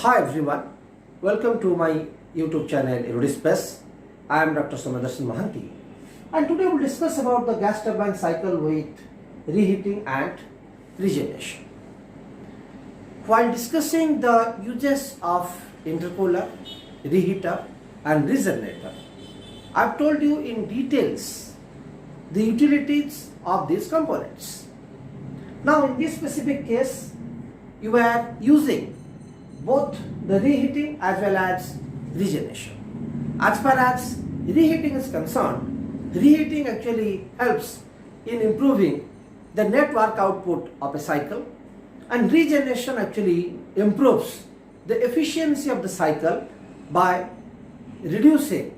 Hi everyone, welcome to my YouTube channel Erudispace. I am Dr. Mohanty, and today we'll discuss about the gas turbine cycle with reheating and regeneration. While discussing the uses of intercooler, reheater and regenerator, I've told you in details the utilities of these components. Now in this specific case, you are using both the reheating as well as regeneration. As far as reheating is concerned, reheating actually helps in improving the net work output of a cycle, and regeneration actually improves the efficiency of the cycle by reducing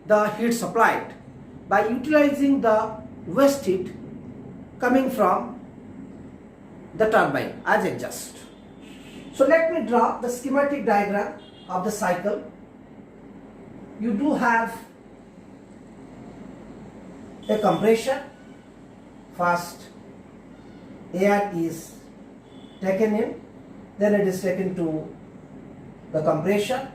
the heat supplied by utilizing the waste heat coming from the turbine as exhaust. So let me draw the schematic diagram of the cycle. You do have a compressor. First air is taken in, then it is taken to the compressor,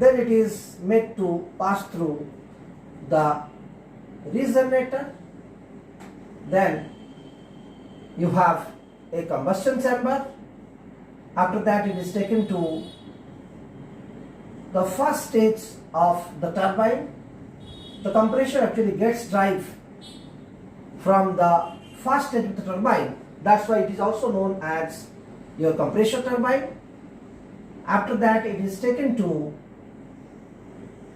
then it is made to pass through the regenerator, then you have a combustion chamber. After that it is taken to the first stage of the turbine. The compressor actually gets drive from the first stage of the turbine. That's why it is also known as your compressor turbine. After that it is taken to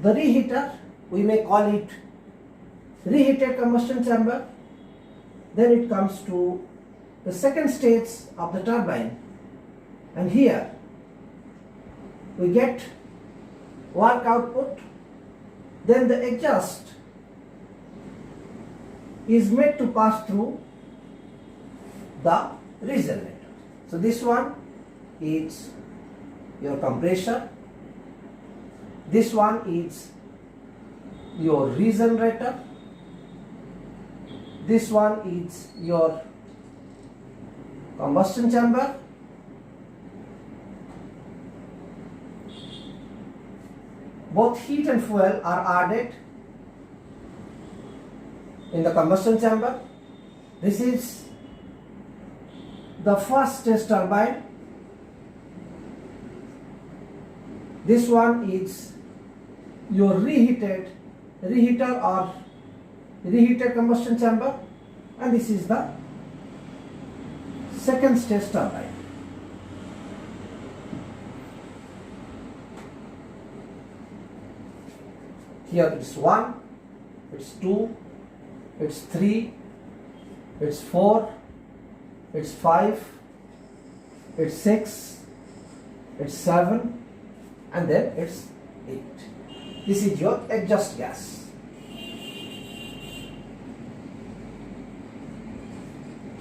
the reheater. We may call it reheated combustion chamber. Then it comes to the second stage of the turbine, and here we get work output. Then the exhaust is made to pass through the regenerator. So this one is your compressor, this one is your regenerator, this one is your combustion chamber, both heat and fuel are added in the combustion chamber. This is the first stage turbine. This one is your reheater or reheated combustion chamber, and this is the second stage turbine. Here it's 1, it's 2, it's 3, it's 4, it's 5, it's 6, it's 7, and then it's 8. This is your exhaust gas.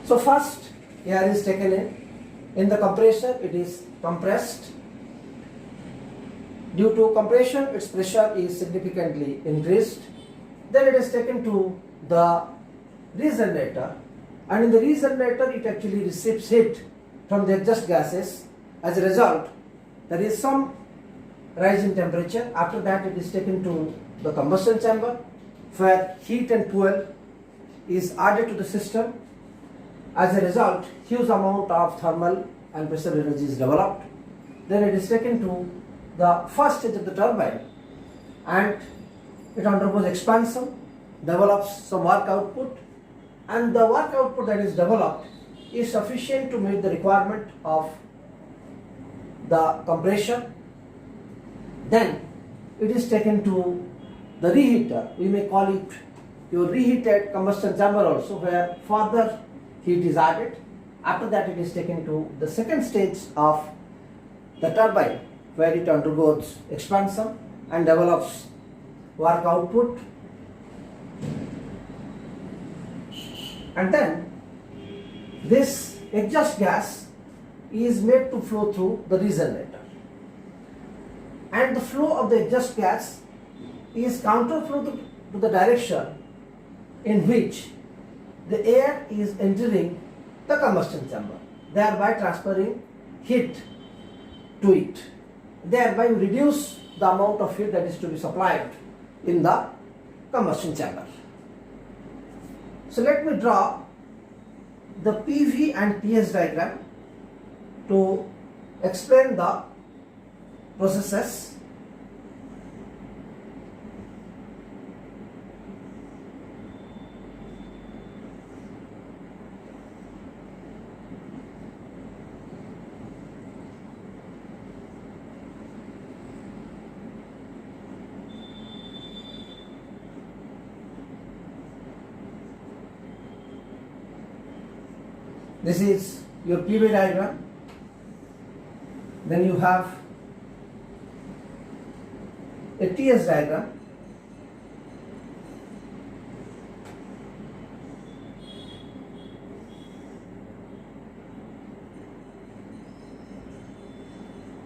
So first air is taken in the compressor, it is compressed. Due to compression, its pressure is significantly increased. Then it is taken to the regenerator, and in the regenerator it actually receives heat from the exhaust gases. As a result, there is some rise in temperature. After that it is taken to the combustion chamber, where heat and fuel is added to the system. As a result, huge amount of thermal and pressure energy is developed. Then it is taken to the first stage of the turbine, and it undergoes expansion, develops some work output, and the work output that is developed is sufficient to meet the requirement of the compression. Then it is taken to the reheater. We may call it your reheated combustion chamber also, where further heat is added. After that it is taken to the second stage of the turbine, where it undergoes expansion and develops work output, and then this exhaust gas is made to flow through the regenerator, and the flow of the exhaust gas is counter flow to the direction in which the air is entering the combustion chamber. thereby transferring heat to it. Thereby reduce the amount of heat that is to be supplied in the combustion chamber. So let me draw the PV and PS diagram to explain the processes. This is your PV diagram. Then you have a TS diagram.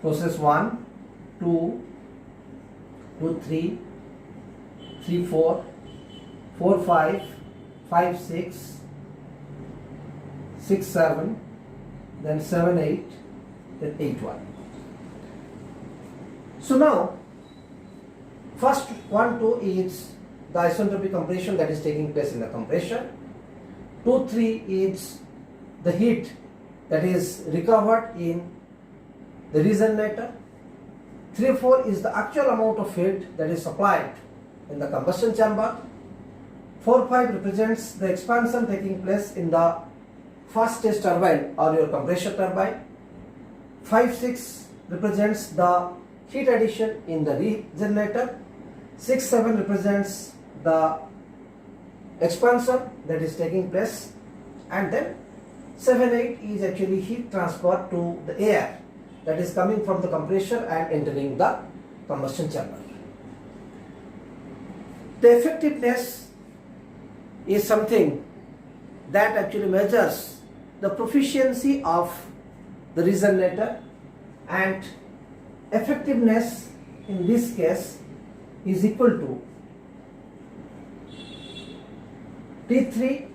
Process 1, 2, 2, 3, 3, 4, 4, 5, 5, 6, 6, 7, then 7, 8, then 8, 1. So now, first 1, 2 is the isentropic compression that is taking place in the compressor. 2, 3 is the heat that is recovered in the regenerator. 3, 4 is the actual amount of heat that is supplied in the combustion chamber. 4, 5 represents the expansion taking place in the first stage turbine or your compressor turbine. 5, 6 represents the heat addition in the regenerator. 6, 7 represents the expansion that is taking place, and then 7, 8 is actually heat transfer to the air that is coming from the compressor and entering the combustion chamber. The effectiveness is something that actually measures the proficiency of the regenerator, and effectiveness in this case is equal to T3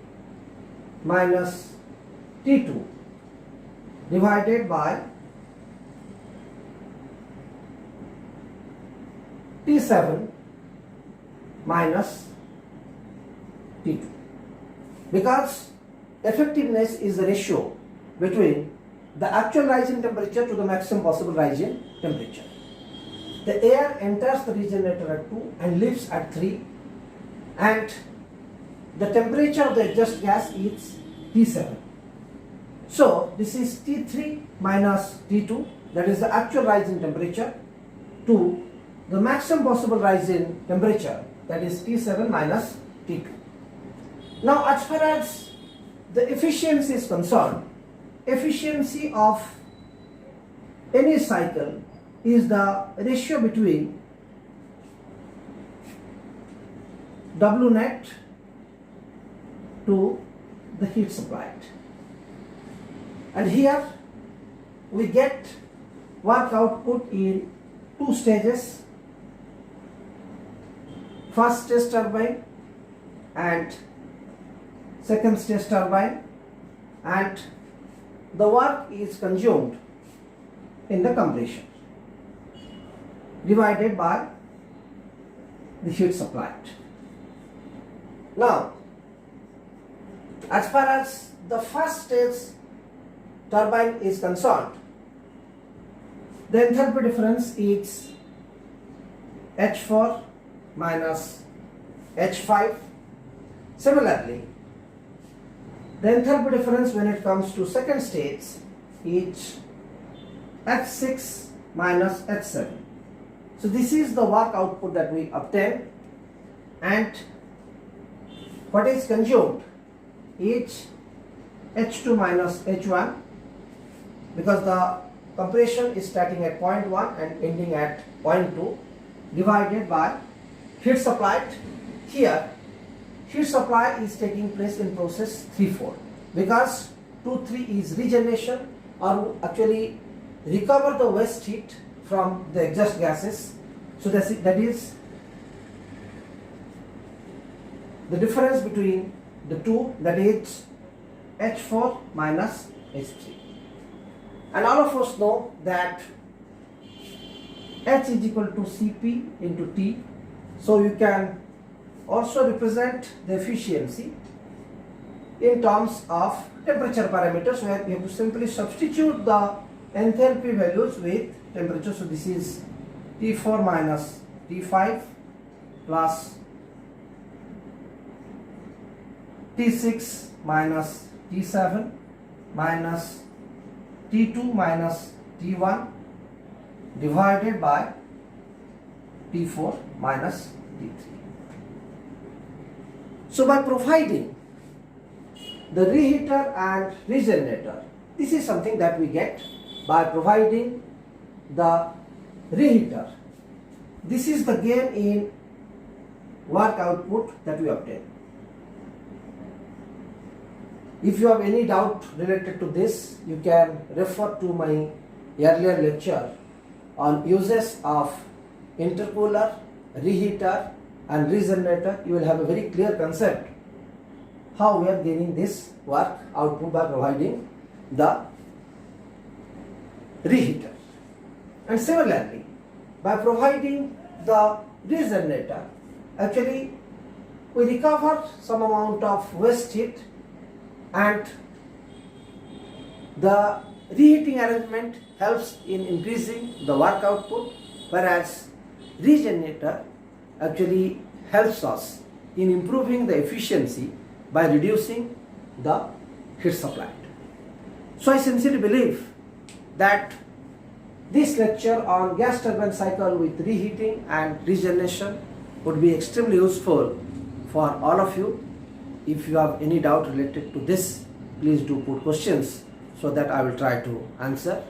minus T2 divided by T7 minus T2, because effectiveness is the ratio between the actual rising temperature to the maximum possible rising temperature. The air enters the regenerator at 2 and leaves at 3, and the temperature of the exhaust gas is T7. So this is T3 minus T2, that is the actual rising temperature, to the maximum possible rising temperature, that is T7 minus T2. Now as far as the efficiency is concerned, efficiency of any cycle is the ratio between W net to the heat supplied. And here we get work output in 2 stages: first stage turbine and second stage turbine, and the work is consumed in the compression divided by the heat supplied. Now, as far as the first stage turbine is concerned, the enthalpy difference is H4 minus H5. Similarly, the enthalpy difference when it comes to second stage is H6 minus H7. So this is the work output that we obtain, and what is consumed is H2 minus H1, because the compression is starting at point 1 and ending at point 2, divided by heat supplied. Here heat supply is taking place in process 3-4, because 2-3 is regeneration, or actually recover the waste heat from the exhaust gases. So that is the difference between the two, that is H4 minus H3. And all of us know that H is equal to Cp into T. So you can also represent the efficiency in terms of temperature parameters, where you have to simply substitute the enthalpy values with temperature. So this is T4 minus T5 plus T6 minus T7 minus T2 minus T1 divided by T4 minus T3. So by providing the reheater and regenerator, this is something that we get by providing the reheater. This is the gain in work output that we obtain. If you have any doubt related to this, you can refer to my earlier lecture on uses of intercooler, reheater and regenerator. You will have a very clear concept how we are gaining this work output by providing the reheater. And similarly, by providing the regenerator, actually we recover some amount of waste heat, and the reheating arrangement helps in increasing the work output, whereas regenerator actually helps us in improving the efficiency by reducing the heat supplied. So I sincerely believe that this lecture on gas turbine cycle with reheating and regeneration would be extremely useful for all of you. If you have any doubt related to this, please do put questions so that I will try to answer.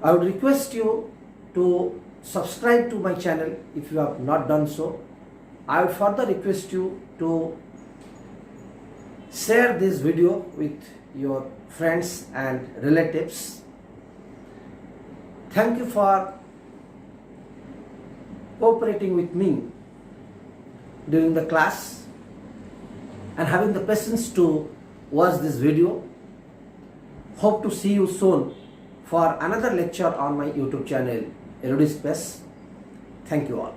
I would request you to subscribe to my channel if you have not done so. I would further request you to share this video with your friends and relatives. Thank you for cooperating with me during the class and having the patience to watch this video. Hope to see you soon for another lecture on my YouTube channel, Erudispace. Thank you all.